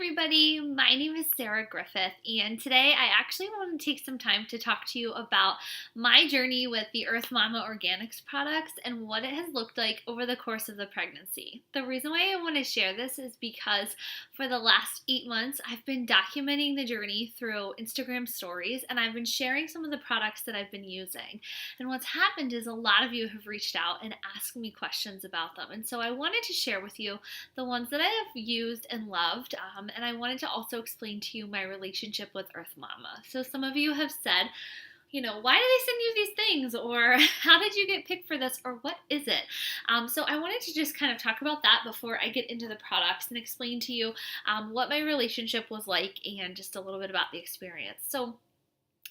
everybody, my name is Sarah Griffith, and today I actually want to take some time to talk to you about my journey with the Earth Mama Organics products and what it has looked like over the course of the pregnancy. The reason why I want to share this is because for the last 8 months, I've been documenting the journey through Instagram stories, and I've been sharing some of the products that I've been using. And what's happened is a lot of you have reached out and asked me questions about them, and so I wanted to share with you the ones that I have used and loved, and I wanted to also explain to you my relationship with Earth Mama. So some of you have said, why do they send you these things? Or how did you get picked for this? Or what is it? So I wanted to just kind of talk about that before I get into the products and explain to you what my relationship was like and just a little bit about the experience. So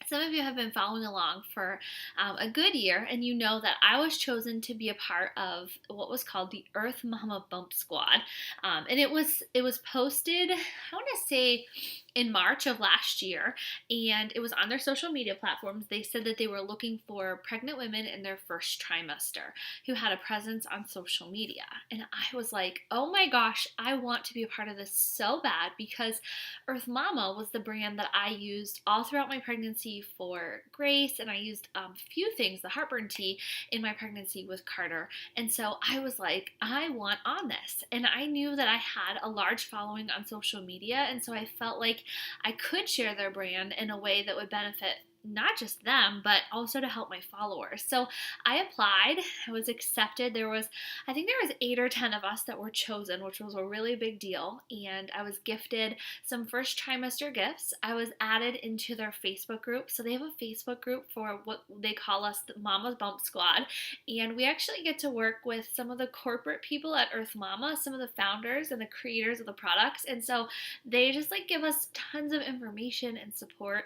some of you have been following along for a good year, and you know that I was chosen to be a part of what was called the Earth Mama Bump Squad, and it was posted, I want to say, in March of last year, and it was on their social media platforms. They said that they were looking for pregnant women in their first trimester who had a presence on social media, and I was like, oh my gosh, I want to be a part of this so bad, because Earth Mama was the brand that I used all throughout my pregnancy for Grace, and I used a few things, the heartburn tea, in my pregnancy with Carter. And so I was like, I want on this. And I knew that I had a large following on social media, and so I felt like I could share their brand in a way that would benefit not just them, but also to help my followers. So I applied, I was accepted. I think there was 8 or 10 of us that were chosen, which was a really big deal. And I was gifted some first trimester gifts. I was added into their Facebook group. So they have a Facebook group for what they call us the Mama's Bump Squad. And we actually get to work with some of the corporate people at Earth Mama, some of the founders and the creators of the products. And so they just give us tons of information and support.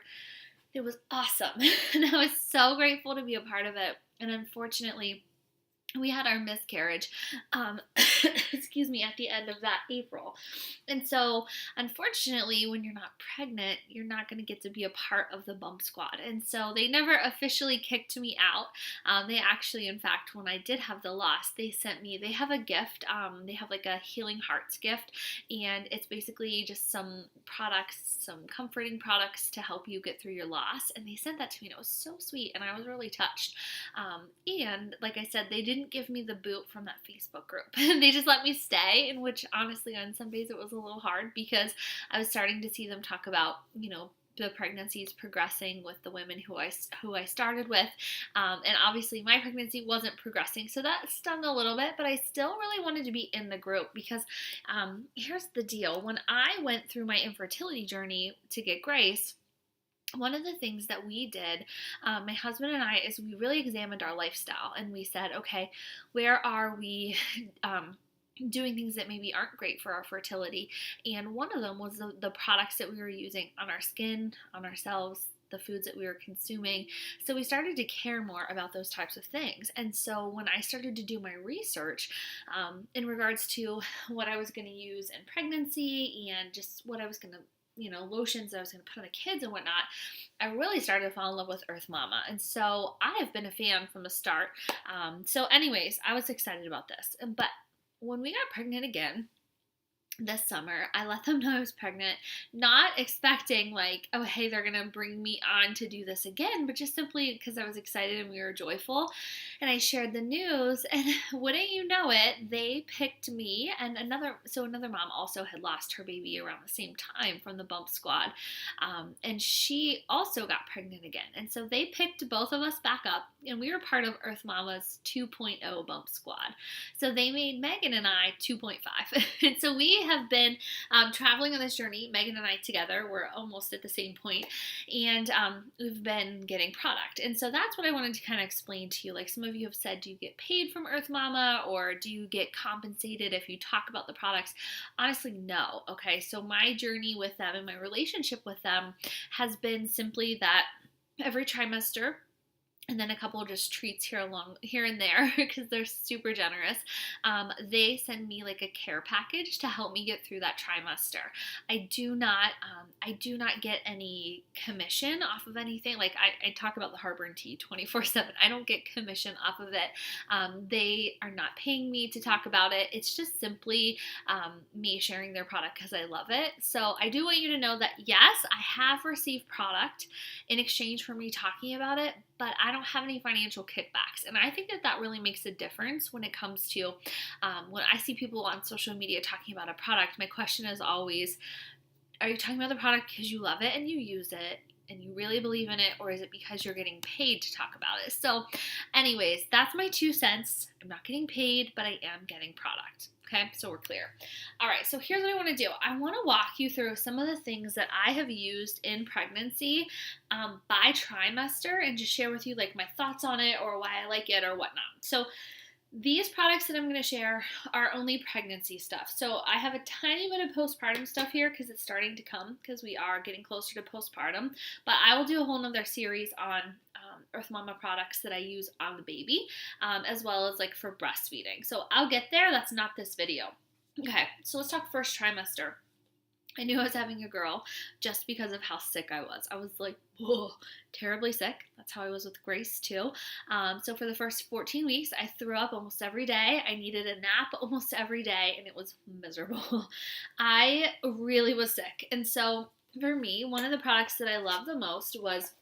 It was awesome, and I was so grateful to be a part of it. And unfortunately, we had our miscarriage, excuse me, at the end of that April. And so, unfortunately, when you're not pregnant, you're not going to get to be a part of the bump squad. And so they never officially kicked me out. They actually, in fact, when I did have the loss, they have a gift. They have a Healing Hearts gift, and it's basically just some products, some comforting products to help you get through your loss. And they sent that to me, and it was so sweet, and I was really touched. And like I said, they didn't give me the boot from that Facebook group. They just let me stay, in which honestly on some days it was a little hard, because I was starting to see them talk about, the pregnancies progressing with the women who I started with, and obviously my pregnancy wasn't progressing, so that stung a little bit, but I still really wanted to be in the group, because here's the deal. When I went through my infertility journey to get Grace, one of the things that we did, my husband and I, is we really examined our lifestyle, and we said, okay, where are we doing things that maybe aren't great for our fertility? And one of them was the products that we were using on our skin, on ourselves, the foods that we were consuming. So we started to care more about those types of things. And so when I started to do my research in regards to what I was going to use in pregnancy, and just what I was going to, lotions that I was going to put on the kids and whatnot, I really started to fall in love with Earth Mama. And so I have been a fan from the start. So anyways, I was excited about this. But when we got pregnant again this summer, I let them know I was pregnant, not expecting oh, hey, they're going to bring me on to do this again, but just simply because I was excited and we were joyful. And I shared the news, and wouldn't you know it, they picked me and another mom also had lost her baby around the same time from the bump squad. And she also got pregnant again. And so they picked both of us back up, and we were part of Earth Mama's 2.0 bump squad. So they made Megan and I 2.5. And so we have been traveling on this journey, Megan and I together. We're almost at the same point, and we've been getting product. And so that's what I wanted to kind of explain to you. Some of you have said, do you get paid from Earth Mama, or do you get compensated if you talk about the products? Honestly, no. Okay, so my journey with them and my relationship with them has been simply that every trimester and then a couple just treats here and there because they're super generous. They send me like a care package to help me get through that trimester. I do not get any commission off of anything. Like I talk about the heartburn tea 24/7. I don't get commission off of it. They are not paying me to talk about it. It's just simply me sharing their product because I love it. So I do want you to know that yes, I have received product in exchange for me talking about it, but I don't have any financial kickbacks. And I think that really makes a difference when it comes to when I see people on social media talking about a product. My question is always, are you talking about the product because you love it and you use it and you really believe in it, or is it because you're getting paid to talk about it? So anyways, that's my 2 cents. I'm not getting paid, but I am getting product. Okay, so we're clear. All right, so here's what I want to do. I want to walk you through some of the things that I have used in pregnancy by trimester and just share with you like my thoughts on it or why I like it or whatnot. So these products that I'm going to share are only pregnancy stuff. So I have a tiny bit of postpartum stuff here because it's starting to come because we are getting closer to postpartum. But I will do a whole nother series on Earth Mama products that I use on the baby, as well as like for breastfeeding. So I'll get there. That's not this video. Okay, so let's talk first trimester. I knew I was having a girl just because of how sick I was. I was like, whoa, terribly sick. That's how I was with Grace too. So for the first 14 weeks, I threw up almost every day. I needed a nap almost every day, and it was miserable. I really was sick. And so for me, one of the products that I loved the most was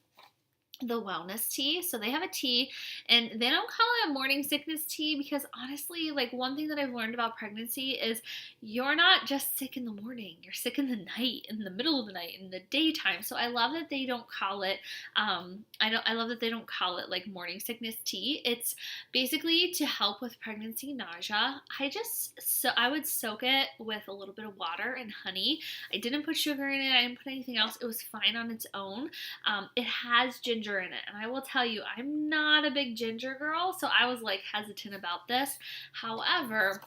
the wellness tea. So they have a tea, and they don't call it a morning sickness tea because honestly, like one thing that I've learned about pregnancy is you're not just sick in the morning, you're sick in the night, in the middle of the night, in the daytime. So I love that they don't call it I love that they don't call it like morning sickness tea. It's basically to help with pregnancy nausea. I would soak it with a little bit of water and honey. I didn't put sugar in it. I didn't put anything else. It was fine on its own. It has ginger in it, and I will tell you, I'm not a big ginger girl, so I was like hesitant about this. However,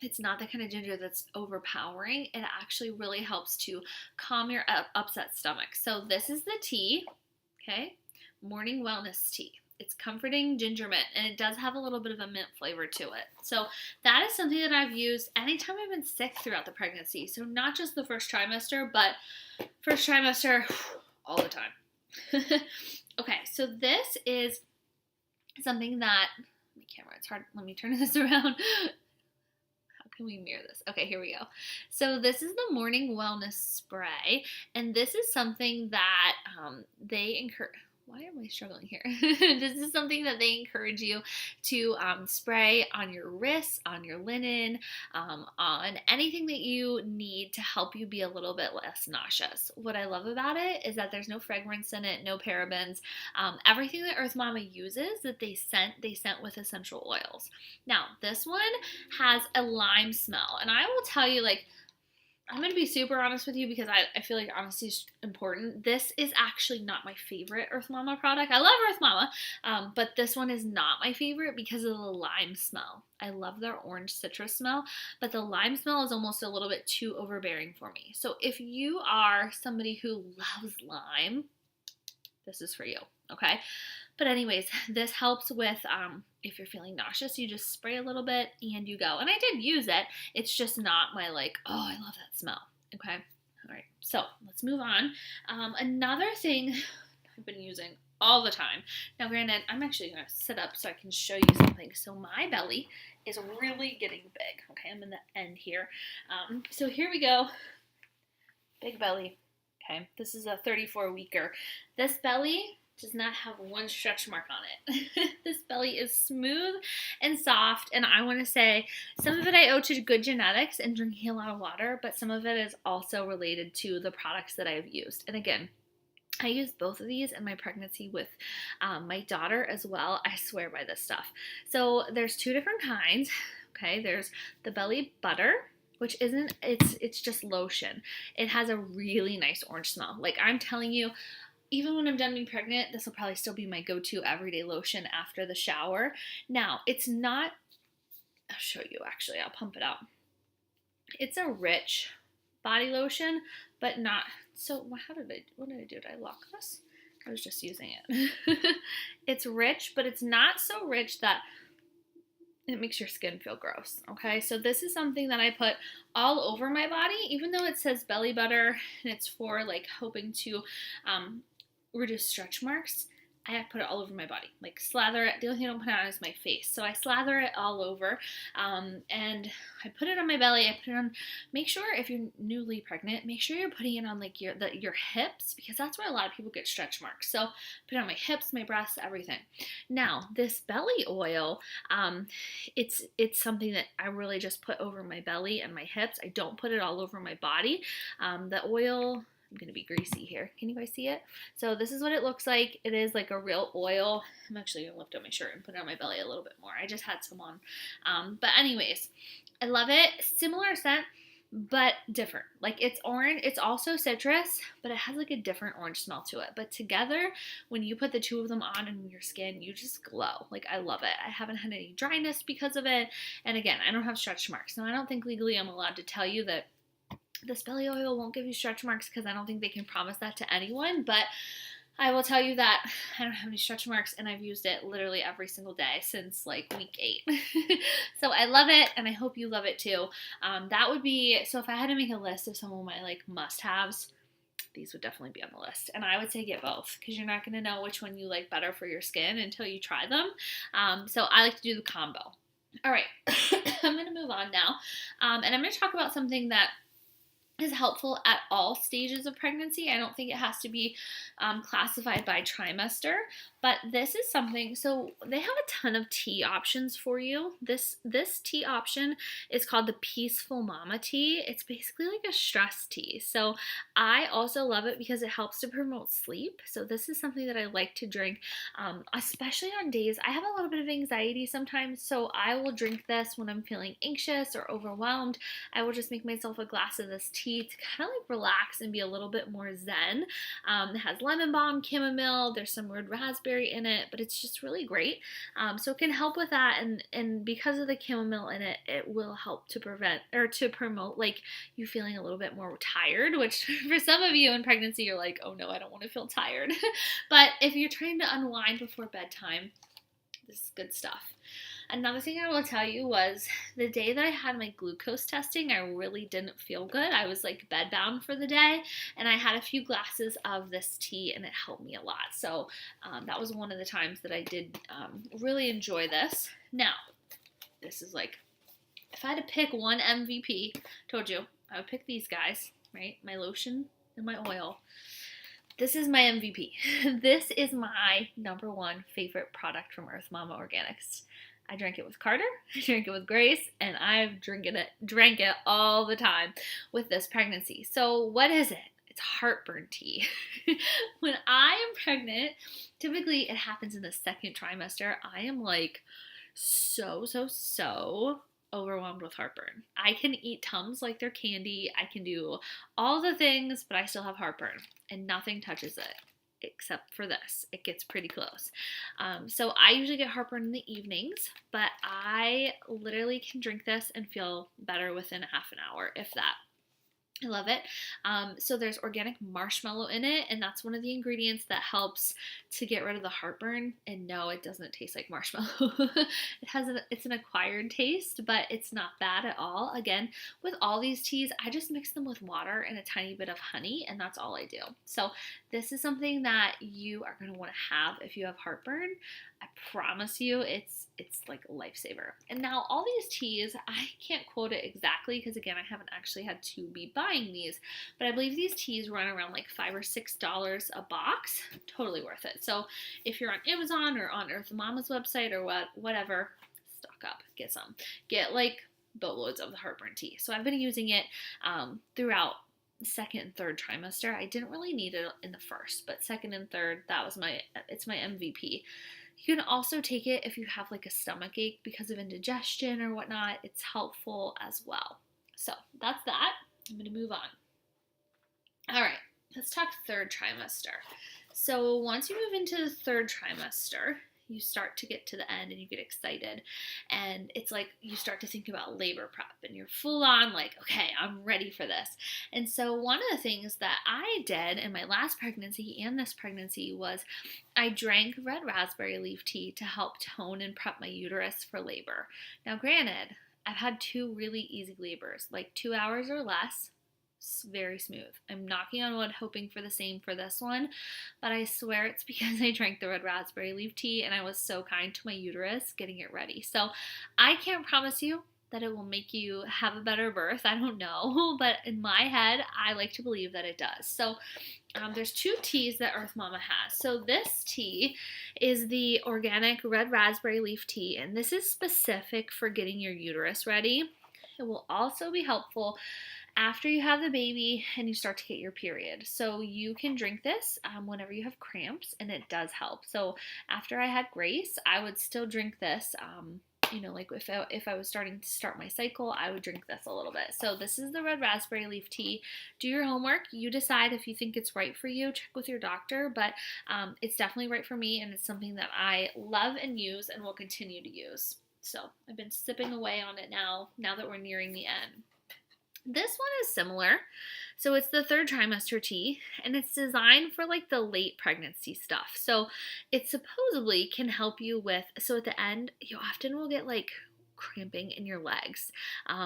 it's not the kind of ginger that's overpowering. It actually really helps to calm your upset stomach. So this is the tea, okay? Morning wellness tea. It's comforting ginger mint, and it does have a little bit of a mint flavor to it. So that is something that I've used anytime I've been sick throughout the pregnancy. So not just the first trimester, but first trimester all the time. Okay, so this is something that, my camera, it's hard, let me turn this around. How can we mirror this? Okay, here we go. So this is the morning wellness spray, and this is something that they encourage. Why am I struggling here? This is something that they encourage you to spray on your wrists, on your linen, on anything that you need to help you be a little bit less nauseous. What I love about it is that there's no fragrance in it, no parabens. Everything that Earth Mama uses that they sent with essential oils. Now, this one has a lime smell, and I will tell you, like, I'm going to be super honest with you because I feel like honesty is important. This is actually not my favorite Earth Mama product. I love Earth Mama, but this one is not my favorite because of the lime smell. I love their orange citrus smell, but the lime smell is almost a little bit too overbearing for me. So if you are somebody who loves lime, this is for you, okay? But anyways, this helps with, if you're feeling nauseous, you just spray a little bit and you go. And I did use it. It's just not my like, oh, I love that smell, okay? All right, so let's move on. Another thing I've been using all the time. Now, granted, I'm actually going to sit up so I can show you something. So my belly is really getting big, okay? I'm in the end here. So here we go. Big belly, okay? This is a 34-weeker. This belly does not have one stretch mark on it. This belly is smooth and soft, and I want to say some of it I owe to good genetics and drinking a lot of water, but some of it is also related to the products that I've used. And again, I used both of these in my pregnancy with my daughter as well. I swear by this stuff. So there's 2 different kinds, okay? There's the belly butter, which isn't, it's just lotion. It has a really nice orange smell. Like, I'm telling you, even when I'm done being pregnant, this will probably still be my go-to everyday lotion after the shower. Now, it's not, I'll show you actually, I'll pump it out. It's a rich body lotion, but not, so what did I do? Did I lock this? I was just using it. It's rich, but it's not so rich that it makes your skin feel gross, okay? So this is something that I put all over my body, even though it says belly butter and it's for like hoping to reduce stretch marks. I put it all over my body, like slather it. The only thing I don't put on is my face. So I slather it all over, and I put it on my belly. I put it on, make sure if you're newly pregnant, make sure you're putting it on like your hips, because that's where a lot of people get stretch marks. So put it on my hips, my breasts, everything. Now this belly oil, it's something that I really just put over my belly and my hips. I don't put it all over my body. The oil, I'm going to be greasy here. Can you guys see it? So this is what it looks like. It is like a real oil. I'm actually going to lift up my shirt and put it on my belly a little bit more. I just had some on. But anyways, I love it. Similar scent, but different. Like it's orange. It's also citrus, but it has like a different orange smell to it. But together, when you put the two of them on your skin, you just glow. Like I love it. I haven't had any dryness because of it. And again, I don't have stretch marks. Now I don't think legally I'm allowed to tell you that this belly oil won't give you stretch marks, because I don't think they can promise that to anyone, but I will tell you that I don't have any stretch marks, and I've used it literally every single day since like week 8. So I love it, and I hope you love it too. That would be, so if I had to make a list of some of my like must-haves, these would definitely be on the list. And I would say get both, because you're not going to know which one you like better for your skin until you try them. So I like to do the combo. All right, I'm going to move on now, and I'm going to talk about something that is helpful at all stages of pregnancy. I don't think it has to be classified by trimester, but this is something, so they have a ton of tea options for you. This tea option is called the Peaceful Mama tea. It's basically like a stress tea. So I also love it because it helps to promote sleep. So this is something that I like to drink, especially on days I have a little bit of anxiety sometimes. So I will drink this when I'm feeling anxious or overwhelmed. I will just make myself a glass of this tea to kind of like relax and be a little bit more zen. It has lemon balm, chamomile, there's some red raspberry in it, but it's just really great. So it can help with that, and because of the chamomile in it, it will help to prevent or to promote like you feeling a little bit more tired, which for some of you in pregnancy, you're like, oh no, I don't want to feel tired. But if you're trying to unwind before bedtime, this is good stuff. Another thing I will tell you was the day that I had my glucose testing, I really didn't feel good. I was like bedbound for the day, and I had a few glasses of this tea, and it helped me a lot. So that was one of the times that I did really enjoy this. Now, this is like, if I had to pick one MVP, told you, I would pick these guys, right? My lotion and my oil. This is my MVP. This is my number one favorite product from Earth Mama Organics. I drank it with Carter, I drank it with Grace, and I've drank it all the time with this pregnancy. So what is it? It's heartburn tea. When I am pregnant, typically it happens in the second trimester, I am like so overwhelmed with heartburn. I can eat Tums like they're candy. I can do all the things, but I still have heartburn, and nothing touches it. Except for this. It gets pretty close. So I usually get heartburn in the evenings, but I literally can drink this and feel better within half an hour, if that. I love it. So there's organic marshmallow in it, and that's one of the ingredients that helps to get rid of the heartburn. And no, it doesn't taste like marshmallow. It's an acquired taste, but it's not bad at all. Again, with all these teas, I just mix them with water and a tiny bit of honey, and that's all I do. So this is something that you are going to want to have if you have heartburn. I promise you, it's like a lifesaver. And now all these teas, I can't quote it exactly because again, I haven't actually had to be buying these, but I believe these teas run around like $5 or $6 a box. Totally worth it. So if you're on Amazon or on Earth Mama's website or whatever, stock up, get some. Get like boatloads of the heartburn tea. So I've been using it throughout second and third trimester. I didn't really need it in the first, but second and third, it's my MVP. You can also take it if you have like a stomach ache because of indigestion or whatnot. It's helpful as well. So that's that. I'm going to move on. All right, let's talk third trimester. So once you move into the third trimester, you start to get to the end and you get excited, and it's like you start to think about labor prep and you're full on like, okay, I'm ready for this. And so one of the things that I did in my last pregnancy and this pregnancy was I drank red raspberry leaf tea to help tone and prep my uterus for labor. Now granted, I've had 2 really easy labors, like 2 hours or less. Very smooth. I'm knocking on wood, hoping for the same for this one, but I swear it's because I drank the red raspberry leaf tea and I was so kind to my uterus getting it ready. So I can't promise you that it will make you have a better birth. I don't know, but in my head, I like to believe that it does. So there's 2 teas that Earth Mama has. So this tea is the organic red raspberry leaf tea, and this is specific for getting your uterus ready. It will also be helpful after you have the baby and you start to get your period. So you can drink this whenever you have cramps, and it does help. So after I had Grace, I would still drink this. Like if I was starting to start my cycle, I would drink this a little bit. So this is the red raspberry leaf tea. Do your homework. You decide if you think it's right for you. Check with your doctor, but it's definitely right for me, and it's something that I love and use and will continue to use. So I've been sipping away on it now that we're nearing the end. This one is similar. So it's the 3rd trimester tea, and it's designed for like the late pregnancy stuff. So it supposedly can help you with, so at the end, you often will get like cramping in your legs,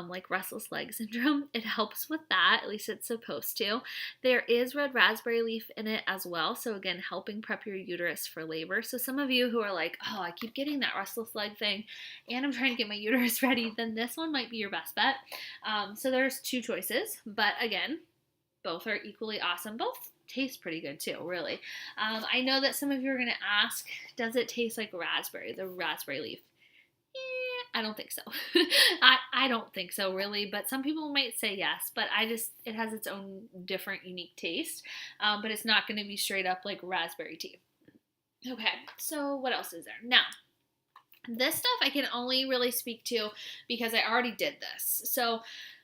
like restless leg syndrome. It helps with that, at least it's supposed to. There is red raspberry leaf in it as well, so again, helping prep your uterus for labor. So some of you who are like, oh, I keep getting that restless leg thing and I'm trying to get my uterus ready, then this one might be your best bet. So there's 2 choices, but again, both are equally awesome. Both taste pretty good too, really. I know that some of you are going to ask, does it taste like raspberry, the raspberry leaf? I don't think so. I don't think so, really, but some people might say yes, but it has its own different, unique taste, but it's not going to be straight up like raspberry tea. Okay, so what else is there? Now, this stuff I can only really speak to because I already did this. So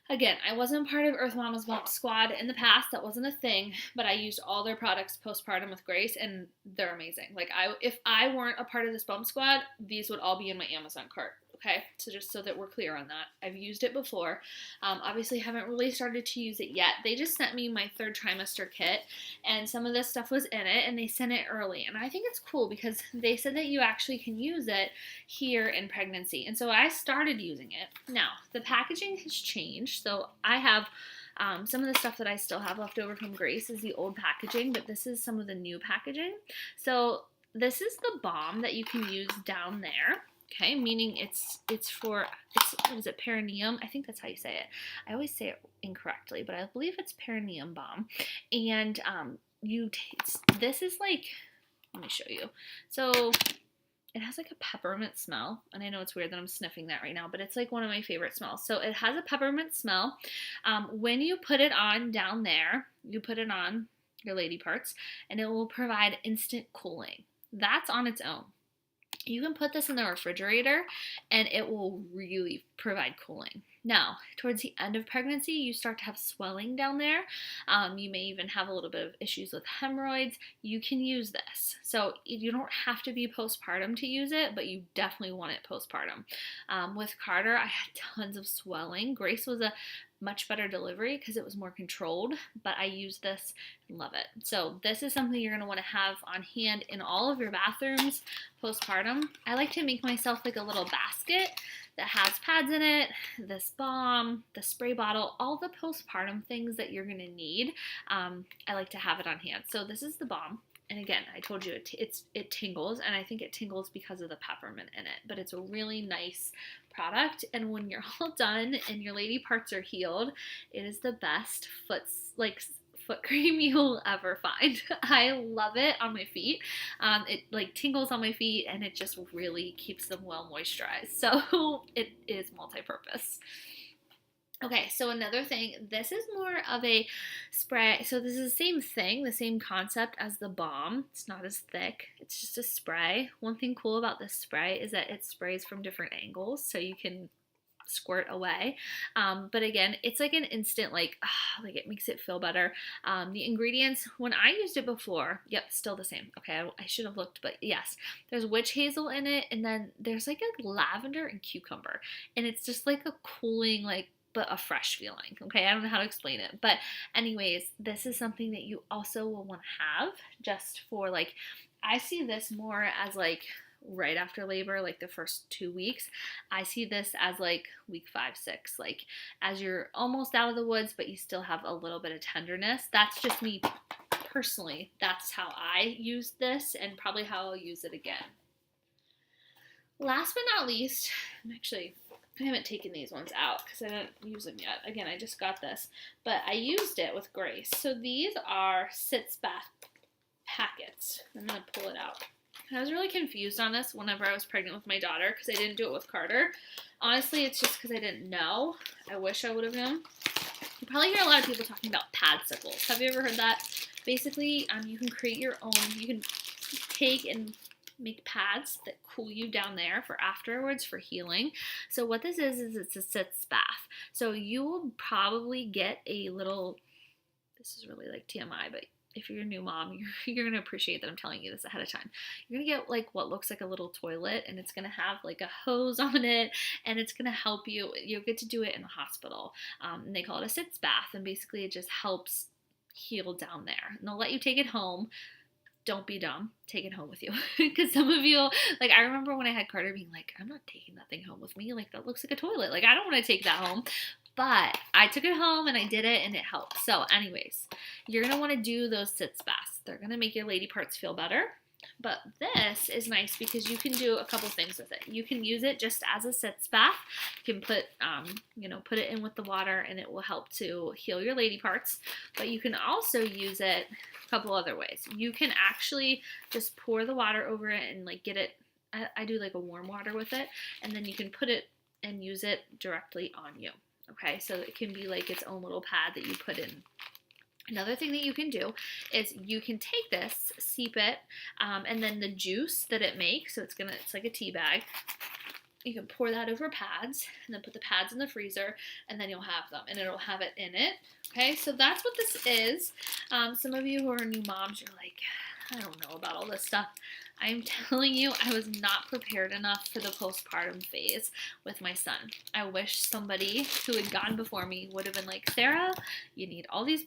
again, I wasn't part of Earth Mama's Bump Squad in the past. That wasn't a thing, but I used all their products postpartum with Grace, and they're amazing. Like, if I weren't a part of this Bump Squad, these would all be in my Amazon cart. Okay, so just so that we're clear on that. I've used it before. Obviously, haven't really started to use it yet. They just sent me my 3rd trimester kit, and some of this stuff was in it, and they sent it early. And I think it's cool because they said that you actually can use it here in pregnancy. And so I started using it. Now, the packaging has changed, so I have some of the stuff that I still have left over from Grace is the old packaging, but this is some of the new packaging. So this is the balm that you can use down there. Okay, meaning it's what is it, perineum? I think that's how you say it. I always say it incorrectly, but I believe it's perineum balm. And this is like, let me show you. So it has like a peppermint smell, and I know it's weird that I'm sniffing that right now, but it's like one of my favorite smells. So it has a peppermint smell. When you put it on down there, you put it on your lady parts, and it will provide instant cooling. That's on its own. You can put this in the refrigerator and it will really provide cooling. Now, towards the end of pregnancy, you start to have swelling down there. You may even have a little bit of issues with hemorrhoids. You can use this. So you don't have to be postpartum to use it, but you definitely want it postpartum. With Carter, I had tons of swelling. Grace was a much better delivery because it was more controlled, but I use this and love it. So this is something you're going to want to have on hand in all of your bathrooms postpartum. I like to make myself like a little basket that has pads in it, this balm, the spray bottle, all the postpartum things that you're going to need. I like to have it on hand. So this is the balm. And again, I told you it tingles, and I think it tingles because of the peppermint in it. But it's a really nice product, and when you're all done and your lady parts are healed, it is the best foot cream you'll ever find. I love it on my feet. It like tingles on my feet, and it just really keeps them well moisturized. So it is multi-purpose. Okay, so another thing, this is more of a spray. So this is the same thing, the same concept as the balm. It's not as thick. It's just a spray. One thing cool about this spray is that it sprays from different angles, so you can squirt away. But again, it's like an instant, like it makes it feel better. The ingredients, when I used it before, yep, still the same. Okay, I should have looked, but yes, there's witch hazel in it, and then there's like a lavender and cucumber, and it's just like a cooling, like, but a fresh feeling. Okay, I don't know how to explain it, but anyways, this is something that you also will want to have just for, like, I see this more as like right after labor, like the first 2 weeks. I see this as like week 5, 6, like as you're almost out of the woods, but you still have a little bit of tenderness. That's just me personally. That's how I use this, and probably how I'll use it again. Last but not least, I haven't taken these ones out because I didn't use them yet. Again, I just got this, but I used it with Grace. So these are sitz bath packets. I'm going to pull it out. I was really confused on this whenever I was pregnant with my daughter because I didn't do it with Carter. Honestly, it's just because I didn't know. I wish I would have known. You probably hear a lot of people talking about padsicles. Have you ever heard that? Basically, you can create your own. You can take and make pads that cool you down there for afterwards for healing. So what this is it's a sitz bath. So you will probably get a little, this is really like TMI, but if you're a new mom, you're going to appreciate that I'm telling you this ahead of time. You're going to get like what looks like a little toilet, and it's going to have like a hose on it, and it's going to help you. You'll get to do it in the hospital. And they call it a sitz bath, and basically it just helps heal down there. And they'll let you take it home. Don't be dumb. Take it home with you. Because some of you, like, I remember when I had Carter being like, I'm not taking that thing home with me. Like, that looks like a toilet. Like, I don't want to take that home. But I took it home and I did it, and it helped. So anyways, you're going to want to do those sitz baths. They're going to make your lady parts feel better. But this is nice because you can do a couple things with it. You can use it just as a sitz bath. You can put, put it in with the water, and it will help to heal your lady parts. But you can also use it a couple other ways. You can actually just pour the water over it and like get it. I do like a warm water with it, and then you can put it and use it directly on you. Okay, so it can be like its own little pad that you put in. Another thing that you can do is you can take this, steep it, and then the juice that it makes, so it's like a tea bag. You can pour that over pads, and then put the pads in the freezer, and then you'll have them, and it'll have it in it. Okay, so that's what this is. Some of you who are new moms, you're like, I don't know about all this stuff. I'm telling you, I was not prepared enough for the postpartum phase with my son. I wish somebody who had gone before me would have been like, Sarah, you need all these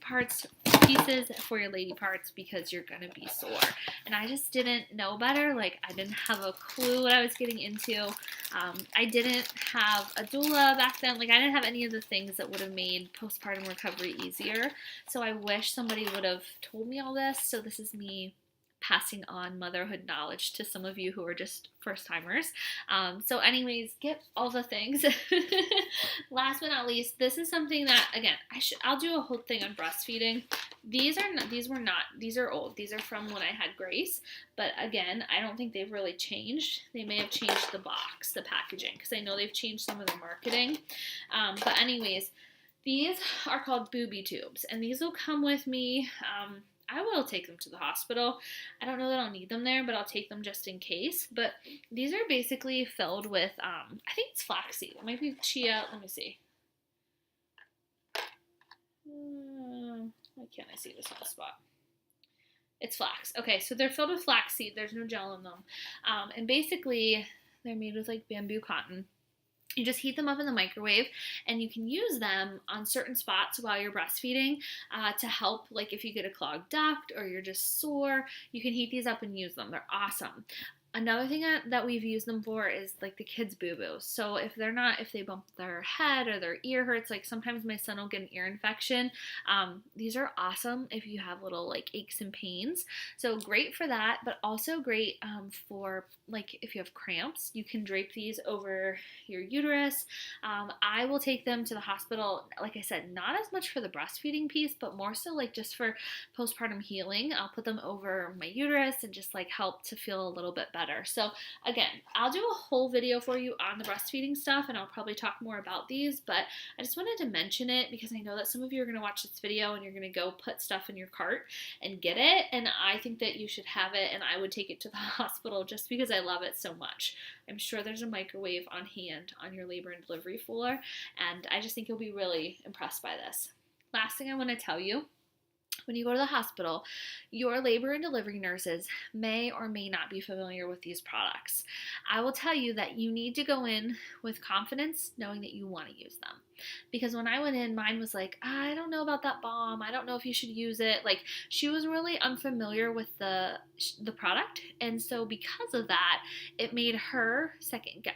pieces for your lady parts because you're going to be sore. And I just didn't know better. Like, I didn't have a clue what I was getting into. I didn't have a doula back then. Like, I didn't have any of the things that would have made postpartum recovery easier. So I wish somebody would have told me all this. So this is me passing on motherhood knowledge to some of you who are just first timers. So anyways, get all the things. Last but not least, this is something that, again, I'll do a whole thing on breastfeeding. These are old. These are from when I had Grace, but again, I don't think they've really changed. They may have changed the box, the packaging, because I know they've changed some of the marketing. But anyways, these are called booby tubes, and these will come with me. I will take them to the hospital. I don't know that I'll need them there, but I'll take them just in case. But these are basically filled with, I think it's flaxseed. It might be chia. Let me see. Why can't I see this on the spot? It's flax. Okay, so they're filled with flaxseed. There's no gel in them. And basically, they're made with like bamboo cotton. You just heat them up in the microwave, and you can use them on certain spots while you're breastfeeding to help, like if you get a clogged duct or you're just sore, you can heat these up and use them. They're awesome. Another thing that we've used them for is like the kids' boo-boos. So if they bump their head or their ear hurts, like sometimes my son will get an ear infection. These are awesome if you have little like aches and pains. So great for that, but also great for like if you have cramps, you can drape these over your uterus. I will take them to the hospital, like I said, not as much for the breastfeeding piece, but more so like just for postpartum healing. I'll put them over my uterus and just like help to feel a little bit better. better. So again, I'll do a whole video for you on the breastfeeding stuff, and I'll probably talk more about these, but I just wanted to mention it because I know that some of you are going to watch this video and you're going to go put stuff in your cart and get it, and I think that you should have it, and I would take it to the hospital just because I love it so much. I'm sure there's a microwave on hand on your labor and delivery floor, and I just think you'll be really impressed by this. Last thing I want to tell you, when you go to the hospital, your labor and delivery nurses may or may not be familiar with these products. I will tell you that you need to go in with confidence, knowing that you want to use them. Because when I went in, mine was like, I don't know about that balm. I don't know if you should use it. Like, she was really unfamiliar with the product. And so because of that, it made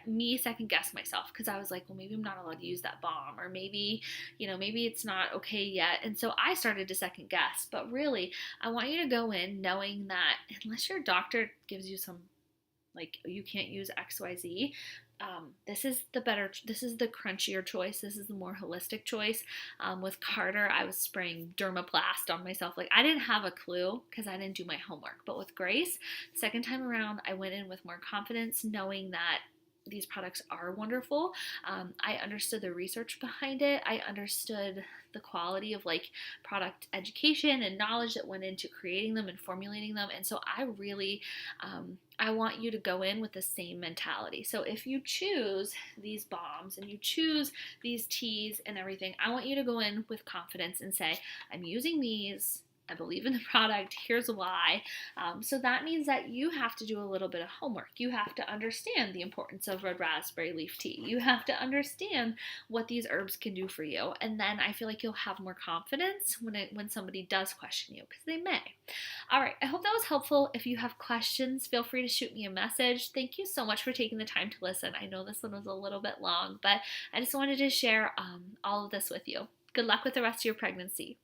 me second guess myself. Because I was like, well, maybe I'm not allowed to use that balm. Or maybe it's not okay yet. And so I started to second guess. But really, I want you to go in knowing that unless your doctor gives you some, like, you can't use XYZ, this is the crunchier choice. This is the more holistic choice. With Carter, I was spraying Dermaplast on myself. Like, I didn't have a clue because I didn't do my homework. But with Grace, second time around, I went in with more confidence, knowing that these products are wonderful. I understood the research behind it. I understood the quality of like product education and knowledge that went into creating them and formulating them. And so I really, I want you to go in with the same mentality. So if you choose these balms and you choose these teas and everything, I want you to go in with confidence and say, I'm using these. I believe in the product. Here's why. So that means that you have to do a little bit of homework. You have to understand the importance of red raspberry leaf tea. You have to understand what these herbs can do for you. And then I feel like you'll have more confidence when somebody does question you, because they may. All right. I hope that was helpful. If you have questions, feel free to shoot me a message. Thank you so much for taking the time to listen. I know this one was a little bit long, but I just wanted to share all of this with you. Good luck with the rest of your pregnancy.